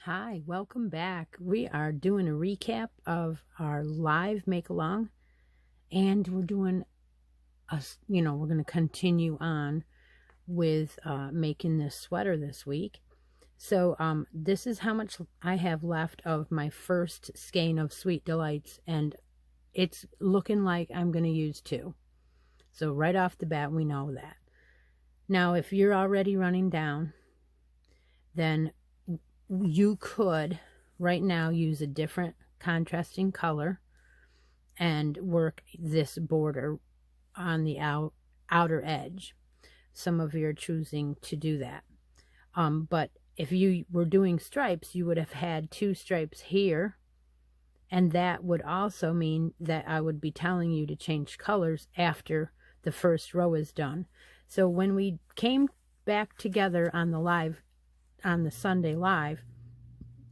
Hi, welcome back. We are doing a recap of our live make-along, and we're doing we're going to continue on with making this sweater this week. So this is how much I have left of my first skein of Sweet Delights, and it's looking like I'm going to use 2. So right off the bat, we know that. Now, if you're already running down, then you could right now use a different contrasting color and work this border on the outer edge. Some of you are choosing to do that. But if you were doing stripes, you would have had 2 stripes here, and that would also mean that I would be telling you to change colors after the first row is done. So when we came back together on the Sunday live,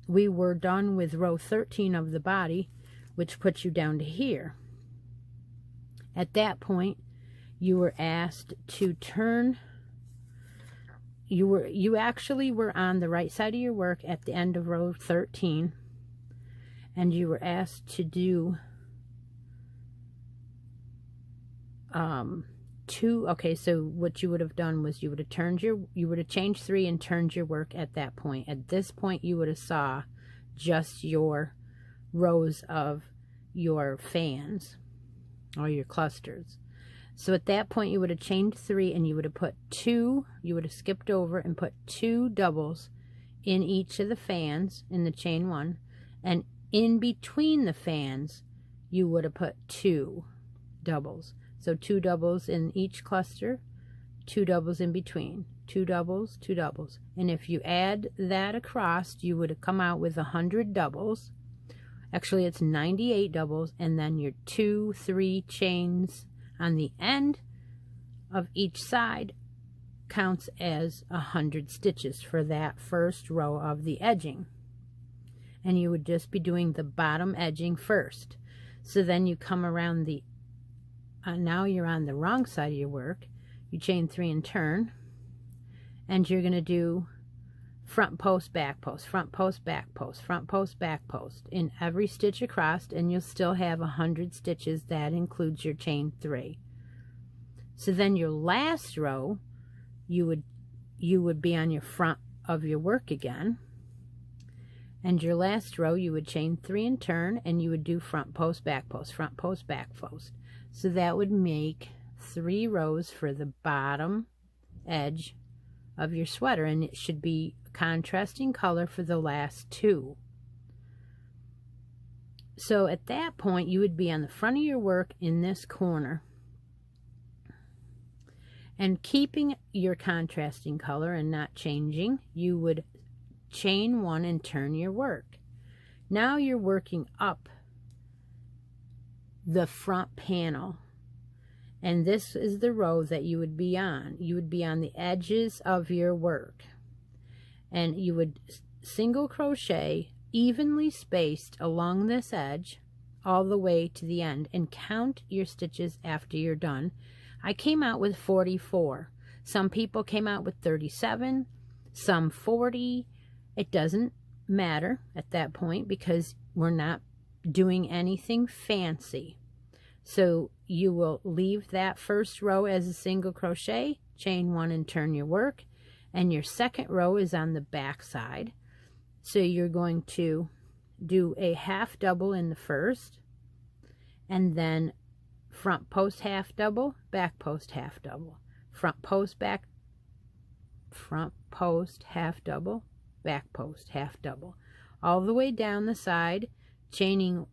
we were done with row 13 of the body, which puts you down to here. At that point, you were asked to turn. You actually were on the right side of your work at the end of row 13, and you were asked to do 2. Okay, so what you would have done was you would have changed 3 and turned your work at that point. At this point, you would have saw just your rows of your fans or your clusters. So at that point, you would have chained 3, and you would have put 2, you would have skipped over and put 2 doubles in each of the fans in the chain 1, and in between the fans, you would have put 2 doubles. So 2 doubles in each cluster, 2 doubles in between, 2 doubles, 2 doubles. And if you add that across, you would have come out with 100 doubles. Actually, it's 98 doubles, and then your 2, 3 chains on the end of each side counts as 100 stitches for that first row of the edging. And you would just be doing the bottom edging first. So then you come around the now you're on the wrong side of your work. You chain 3 and turn, and you're going to do front post, back post, front post, back post, front post, back post in every stitch across, and you'll still have 100 stitches. That includes your chain 3. So then your last row, you would be on your front of your work again, and your last row you would chain 3 and turn, and you would do front post, back post, front post, back post. So that would make 3 rows for the bottom edge of your sweater, and it should be contrasting color for the last 2. So at that point, you would be on the front of your work in this corner and keeping your contrasting color and not changing. You would chain 1 and turn your work. Now you're working up the front panel, and this is the row that you would be on. You would be on the edges of your work, and you would single crochet evenly spaced along this edge all the way to the end, and count your stitches after you're done. I came out with 44. Some people came out with 37, some 40. It doesn't matter at that point because we're not doing anything fancy. So you will leave that first row as a single crochet, chain 1 and turn your work, and your second row is on the back side. So you're going to do a half double in the first, and then front post half double, back post half double, front post half double, back post half double, all the way down the side, chaining,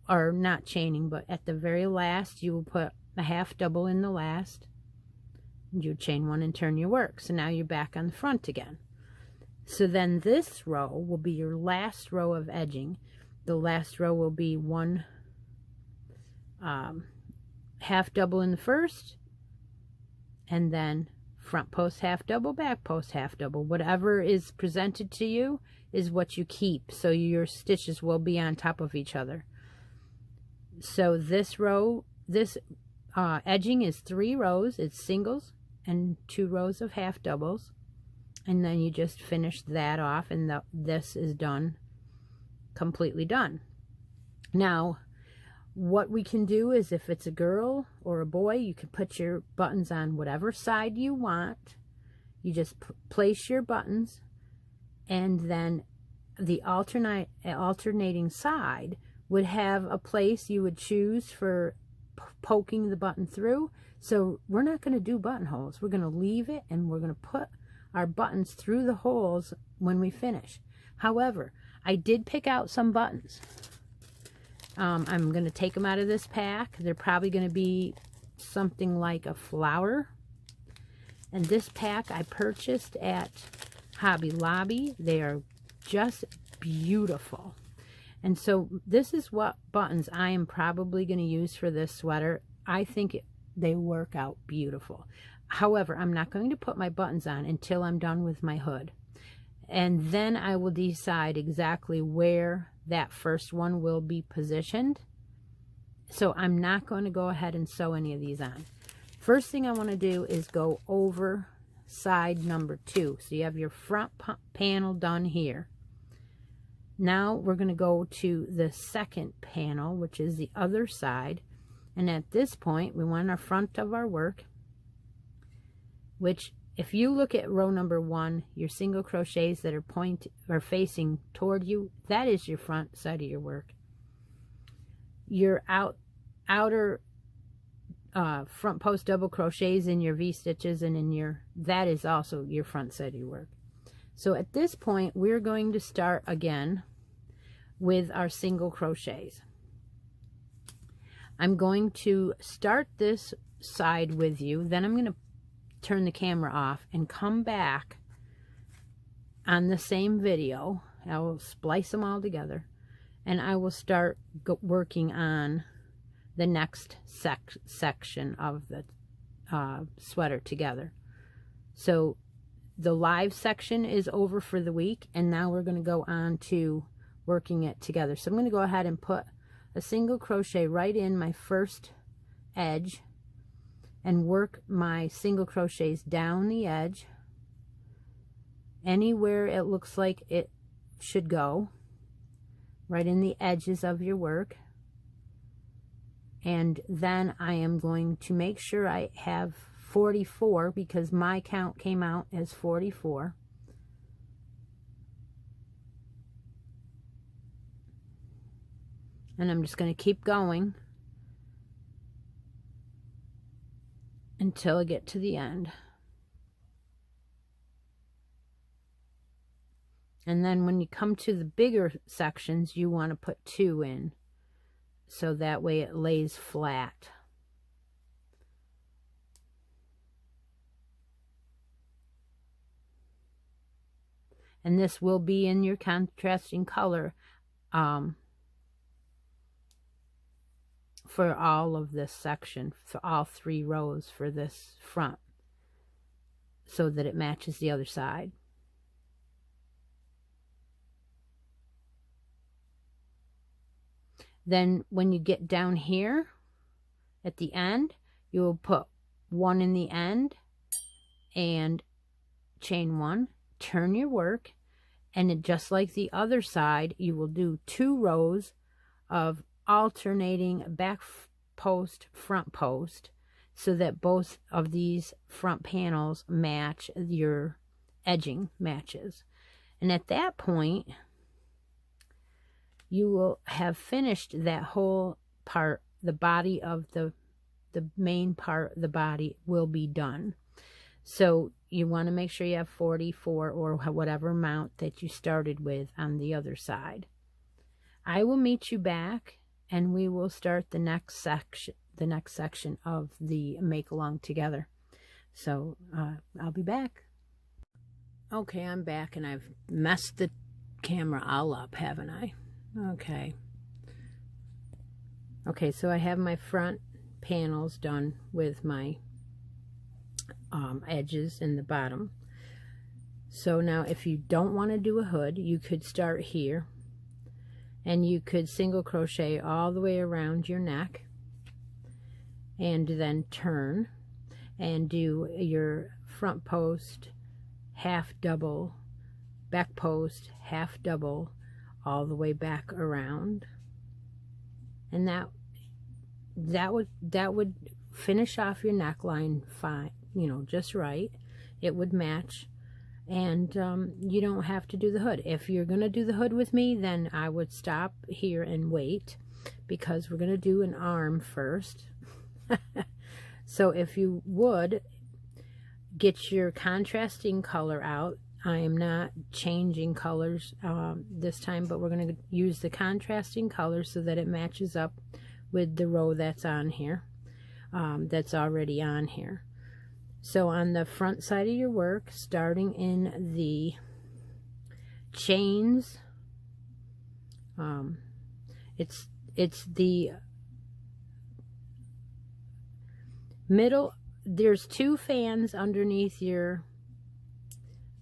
or not chaining, but at the very last you will put a half double in the last. You chain 1 and turn your work. So now you're back on the front again. So then this row will be your last row of edging. The last row will be 1 half double in the first, and then front post half double, back post half double. Whatever is presented to you is what you keep, so your stitches will be on top of each other. So this row, this edging is 3 rows. It's singles and 2 rows of half doubles, and then you just finish that off, and this is done, completely done. Now what we can do is, if it's a girl or a boy, you can put your buttons on whatever side you want. You just place your buttons, and then the alternating side would have a place you would choose for poking the button through. So we're not going to do buttonholes. We're going to leave it, and we're going to put our buttons through the holes when we finish. However, I did pick out some buttons. I'm going to take them out of this pack. They're probably going to be something like a flower. And this pack I purchased at Hobby Lobby. They are just beautiful. And so this is what buttons I am probably going to use for this sweater. I think they work out beautiful. However, I'm not going to put my buttons on until I'm done with my hood. And then I will decide exactly where that first one will be positioned. So I'm not going to go ahead and sew any of these on. First thing I want to do is go over side number 2. So you have your front panel done here. Now we're going to go to the second panel, which is the other side. And at this point, we want our front of our work, which, if you look at row number 1, your single crochets that are facing toward you, that is your front side of your work. Your outer front post double crochets in your V-stitches and in your, that is also your front side of your work. So at this point, we're going to start again with our single crochets. I'm going to start this side with you, then I'm going to turn the camera off and come back on the same video. I will splice them all together, and I will start working on the next section of the sweater together. So the live section is over for the week, and now we're going to go on to working it together. So I'm going to go ahead and put a single crochet right in my first edge and work my single crochets down the edge anywhere it looks like it should go, right in the edges of your work. And then I am going to make sure I have 44, because my count came out as 44. And I'm just going to keep going until I get to the end. And then when you come to the bigger sections, you want to put 2 in, so that way it lays flat. And this will be in your contrasting color for all of this section, for all 3 rows for this front, so that it matches the other side. Then when you get down here at the end, you will put 1 in the end and chain 1, turn your work, and just like the other side, you will do 2 rows of alternating post, front post, so that both of these front panels match, your edging matches. And at that point, you will have finished that whole part. The body of the main part, the body will be done. So you want to make sure you have 44 or whatever amount that you started with on the other side. I will meet you back and we will start the next section of the make along together. So I'll be back. Okay, I'm back and I've messed the camera all up, haven't I? Okay, so I have my front panels done with my edges in the bottom. So now if you don't want to do a hood, you could start here and you could single crochet all the way around your neck and then turn and do your front post, half double, back post, half double, all the way back around. And that would finish off your neckline fine, you know, just right. It would match, and you don't have to do the hood. If you're gonna do the hood with me, then I would stop here and wait, because we're gonna do an arm first. So if you would get your contrasting color out. I am not changing colors this time, but we're going to use the contrasting color so that it matches up with the row that's on here, that's already on here. So on the front side of your work, starting in the chains, it's the middle. There's two fans underneath your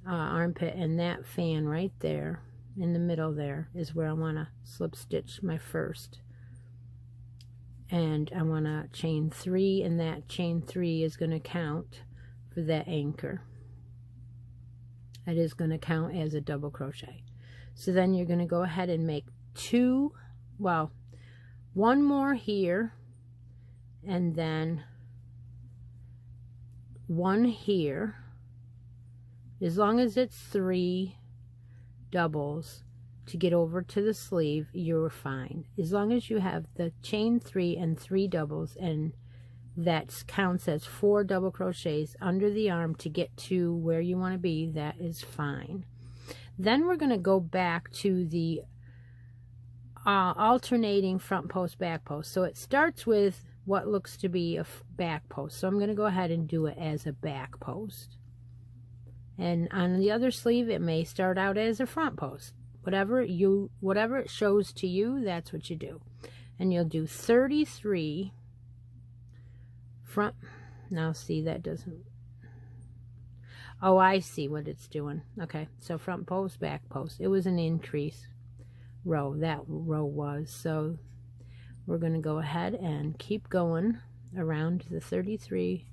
armpit, and that fan right there in the middle there is where I want to slip stitch my first, and I want to chain 3, and that chain 3 is going to count for that anchor. It is going to count as a double crochet. So then you're going to go ahead and make one more here, and then one here. As long as it's 3 doubles to get over to the sleeve, you're fine. As long as you have the chain 3 and 3 doubles, and that counts as 4 double crochets under the arm to get to where you want to be, that is fine. Then we're going to go back to the alternating front post, back post. So it starts with what looks to be a back post. So I'm going to go ahead and do it as a back post. And on the other sleeve, it may start out as a front post. Whatever it shows to you, that's what you do. And you'll do 33 front. Now see, that doesn't. Oh, I see what it's doing. Okay, so front post, back post. It was an increase row. That row was. So we're going to go ahead and keep going around the 33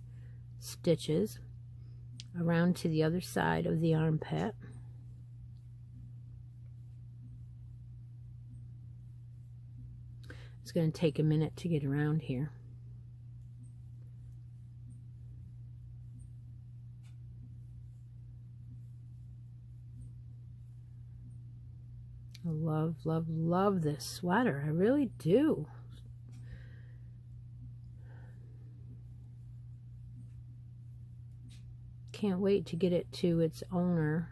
stitches around to the other side of the armpit. It's going to take a minute to get around here. I love, love, love this sweater. I really do. Can't wait to get it to its owner.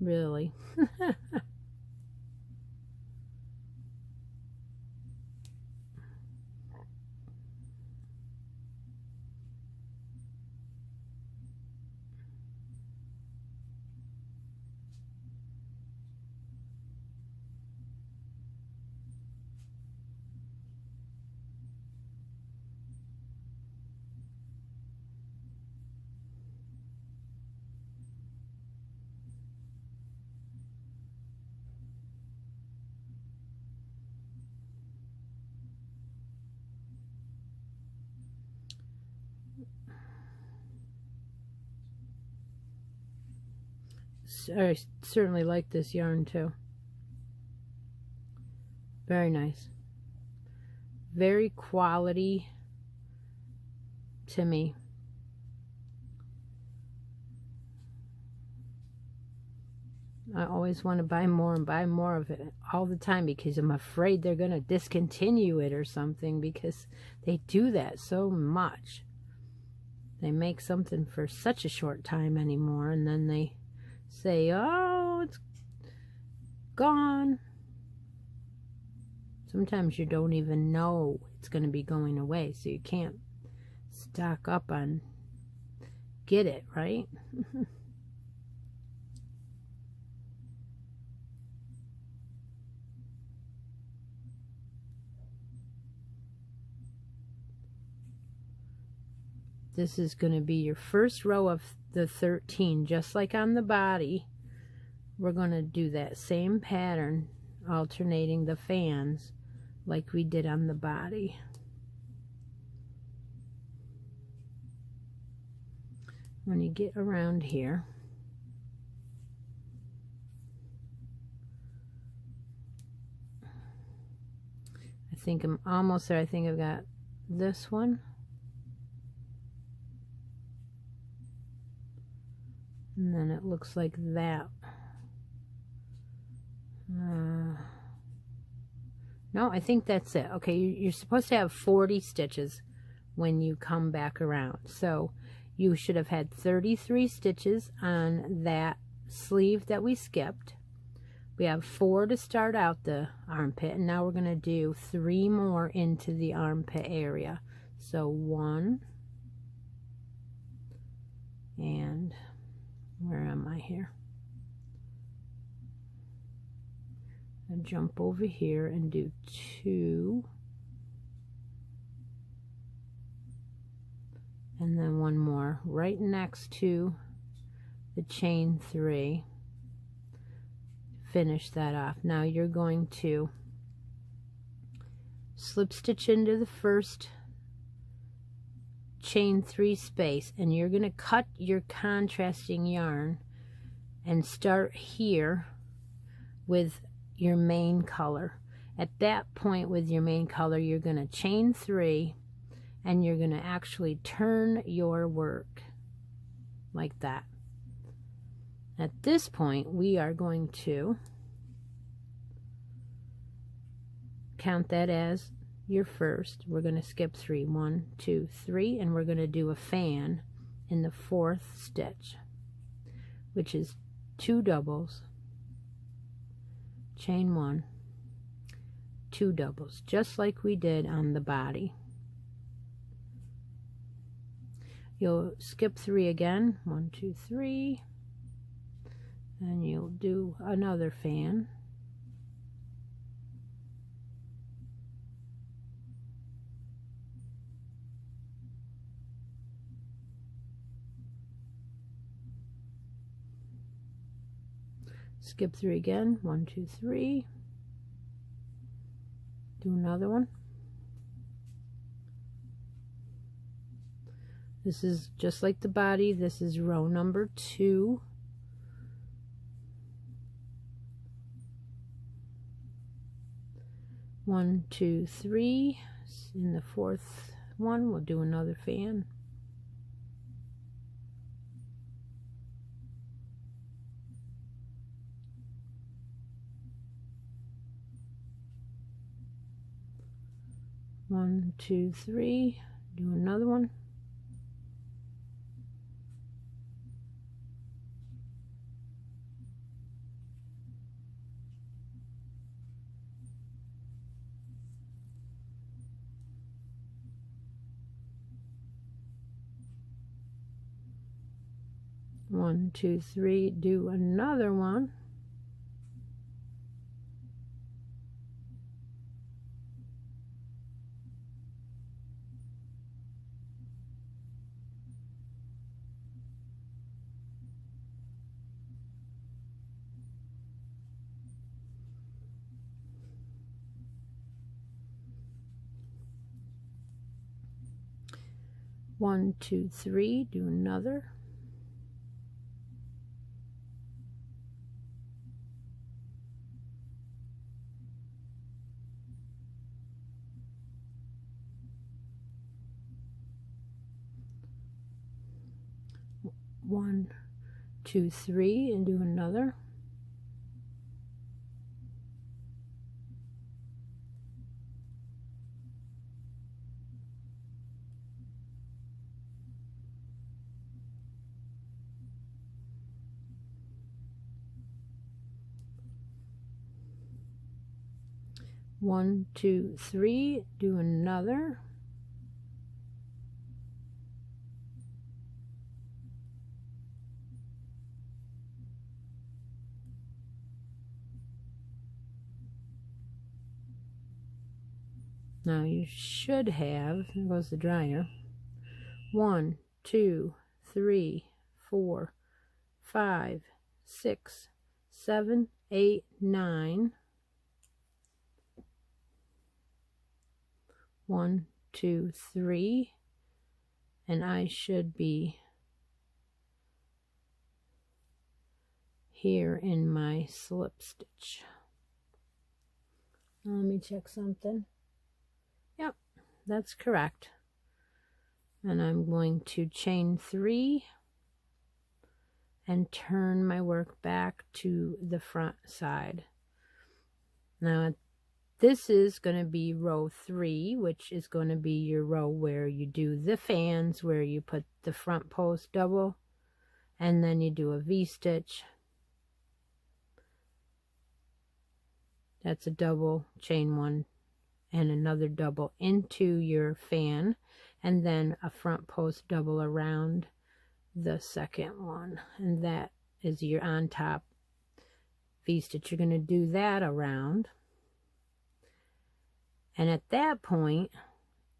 Really. I certainly like this yarn too. Very nice. very quality to me. I always want to buy more and buy more of it all the time because I'm afraid they're going to discontinue it or something, because they do that so much. They make something for such a short time anymore, and then they say, oh, it's gone. Sometimes you don't even know it's going to be going away, so you can't stock up on get it, right? This is going to be your first row of the 13, just like on the body. We're going to do that same pattern, alternating the fans like we did on the body. When you get around here, I think I'm almost there. I think I've got this one. And then it looks like that. No, I think that's it. Okay, you're supposed to have 40 stitches when you come back around. So you should have had 33 stitches on that sleeve that we skipped. We have 4 to start out the armpit, and now we're going to do 3 more into the armpit area. So 1, and where am I here? And jump over here and do 2, and then 1 more right next to the chain 3. Finish that off. Now you're going to slip stitch into the first chain 3 space, and you're going to cut your contrasting yarn and start here with your main color. At that point with your main color, you're going to chain 3, and you're going to actually turn your work like that. At this point, we are going to count that as your first. We're going to skip 3, 1, 2, 3, and we're going to do a fan in the 4th stitch, which is 2 doubles, chain 1, 2 doubles, just like we did on the body. You'll skip 3 again, 1, 2, 3, and you'll do another fan. Skip 3 again, 1, 2, 3, do another one. This is just like the body. This is row number 2. One, 2, 3. In the 4th one, we'll do another fan. One, 2, 3. Do another one. One, 2, 3, do another one. One, 2, 3, do another. 1, 2, 3, and do another. One, two, three, do another. Now you should have, there goes the dryer, 1, 2, 3, 4, 5, 6, 7, 8, 9. 1, 2, 3, and I should be here in my slip stitch. Let me check something. Yep, that's correct. And I'm going to chain 3 and turn my work back to the front side. Now this is going to be row 3, which is going to be your row where you do the fans, where you put the front post double, and then you do a V-stitch. That's a double, chain 1, and another double into your fan, and then a front post double around the second one, and that is your on top V-stitch. You're going to do that around. And at that point,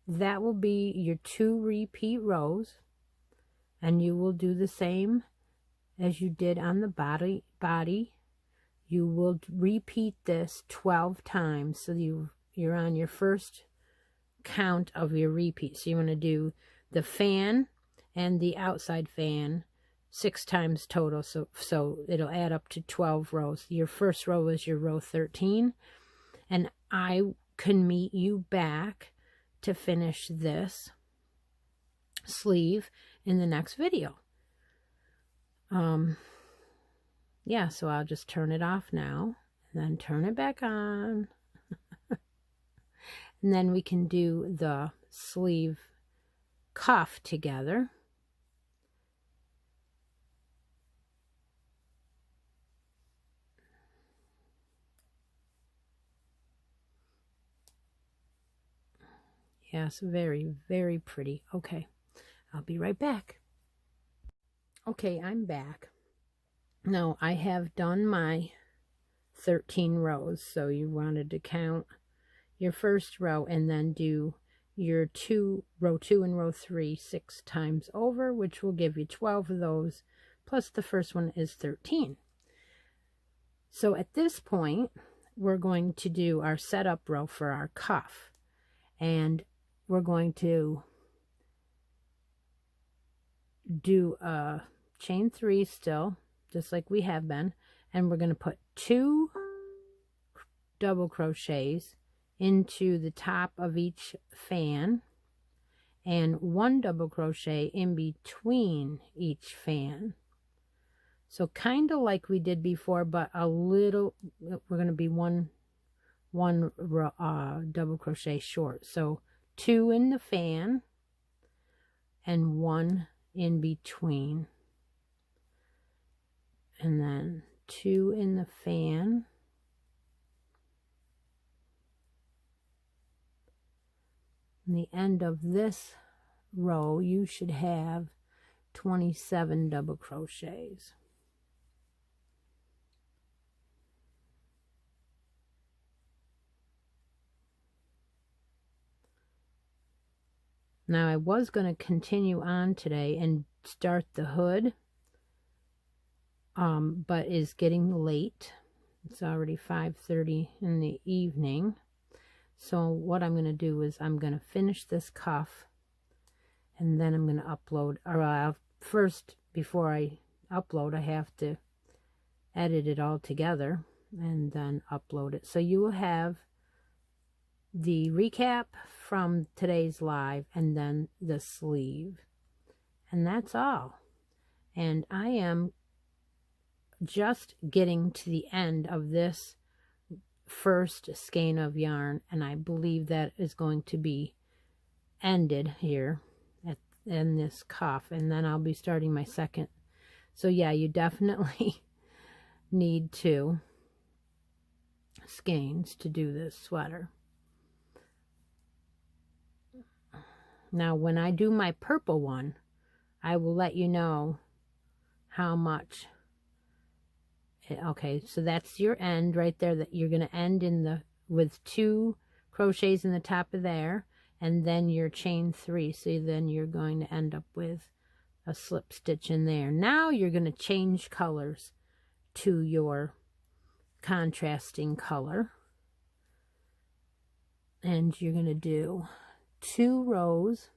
that will be your 2 repeat rows, and you will do the same as you did on the body. You will repeat this 12 times, so you're on your first count of your repeat. So you want to do the fan and the outside fan 6 times total, so it'll add up to 12 rows. Your first row is your row 13, and I can meet you back to finish this sleeve in the next video. Yeah, so I'll just turn it off now and then turn it back on. And then we can do the sleeve cuff together. Yes, very, very pretty. Okay, I'll be right back. Okay, I'm back. Now, I have done my 13 rows, so you wanted to count your first row and then do your row 2 and row 3 6 times over, which will give you 12 of those, plus the first one is 13. So at this point, we're going to do our setup row for our cuff, and we're going to do a chain 3 still, just like we have been, and we're going to put 2 double crochets into the top of each fan and 1 double crochet in between each fan. So kind of like we did before, but a little, we're going to be one double crochet short. So 2 in the fan and 1 in between, and then 2 in the fan in the end of this row. You should have 27 double crochets. Now I was going to continue on today and start the hood, but it's getting late. It's already 5:30 in the evening. So what I'm going to do is I'm going to finish this cuff, and then I'm going to upload, or first, before I upload, I have to edit it all together and then upload it. So you will have the recap from today's live and then the sleeve, and that's all. And I am just getting to the end of this first skein of yarn, and I believe that is going to be ended here in this cuff, and then I'll be starting my second. So yeah, you definitely need 2 skeins to do this sweater. Now when I do my purple one, I will let you know how much. Okay, so that's your end right there, that you're going to end in the with 2 crochets in the top of there, and then your chain 3. So then you're going to end up with a slip stitch in there. Now you're going to change colors to your contrasting color, and you're going to do 2 rows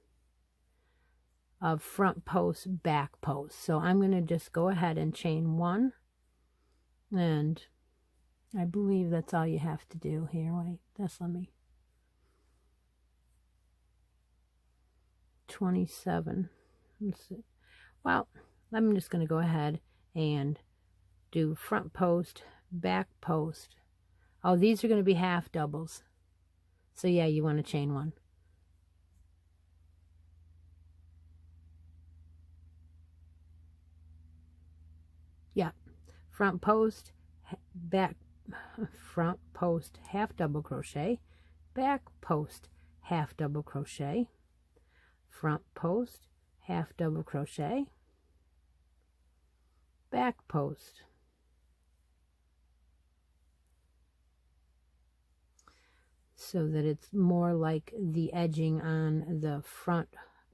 of front post, back post. So I'm going to just go ahead and chain 1, and I believe that's all you have to do here. Wait, that's, let me, 27. Let's see. Well, I'm just going to go ahead and do front post, back post. Oh, these are going to be half doubles. So yeah, you want to chain 1. Yeah, front post, back, front post, half double crochet, back post, half double crochet, front post, half double crochet, back post. So that it's more like the edging on the front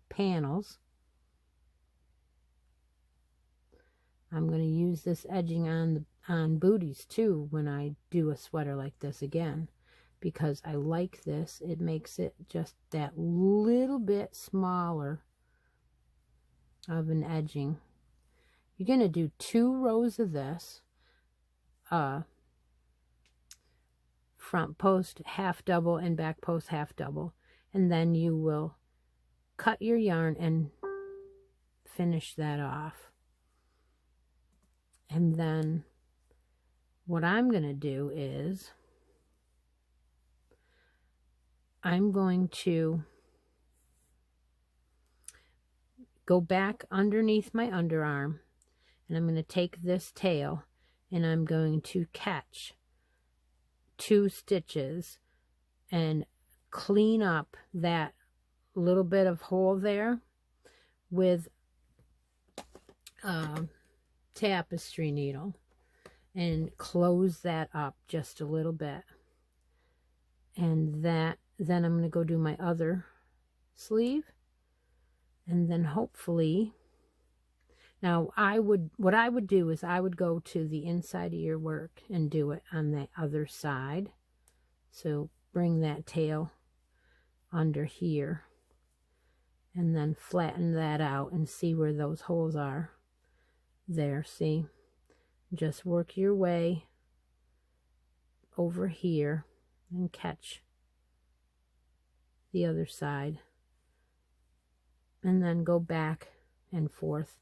panels. I'm going to use this edging on booties too when I do a sweater like this again, because I like this. It makes it just that little bit smaller of an edging. You're going to do 2 rows of this, front post half double and back post half double, and then you will cut your yarn and finish that off. And then what I'm going to do is I'm going to go back underneath my underarm, and I'm going to take this tail and I'm going to catch 2 stitches and clean up that little bit of hole there with tapestry needle, and close that up just a little bit. And then I'm going to go do my other sleeve, and then hopefully, now what I would do is I would go to the inside of your work and do it on the other side. So bring that tail under here and then flatten that out and see where those holes are. There, see? Just work your way over here and catch the other side, and then go back and forth.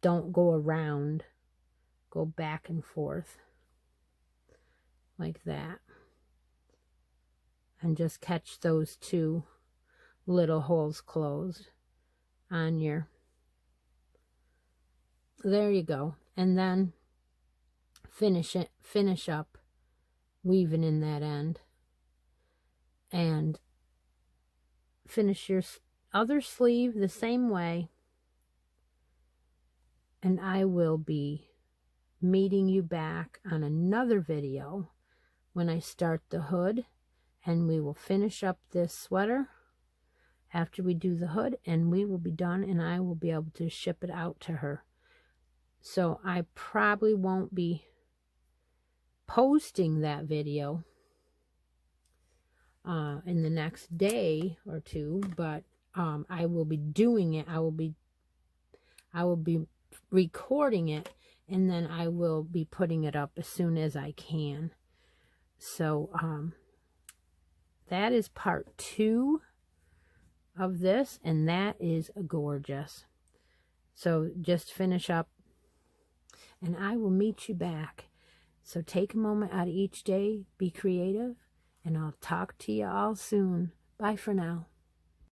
Don't go around, go back and forth like that, and just catch those 2 little holes closed on your, there you go. And then finish up weaving in that end, and finish your other sleeve the same way. And I will be meeting you back on another video when I start the hood, and we will finish up this sweater after we do the hood, and we will be done, and I will be able to ship it out to her. So I probably won't be posting that video in the next day or 2, but I will be doing it. I will be recording it, and then I will be putting it up as soon as I can. So that is part 2 of this, and that is gorgeous. So just finish up, and I will meet you back. So take a moment out of each day, be creative, and I'll talk to you all soon. Bye for now.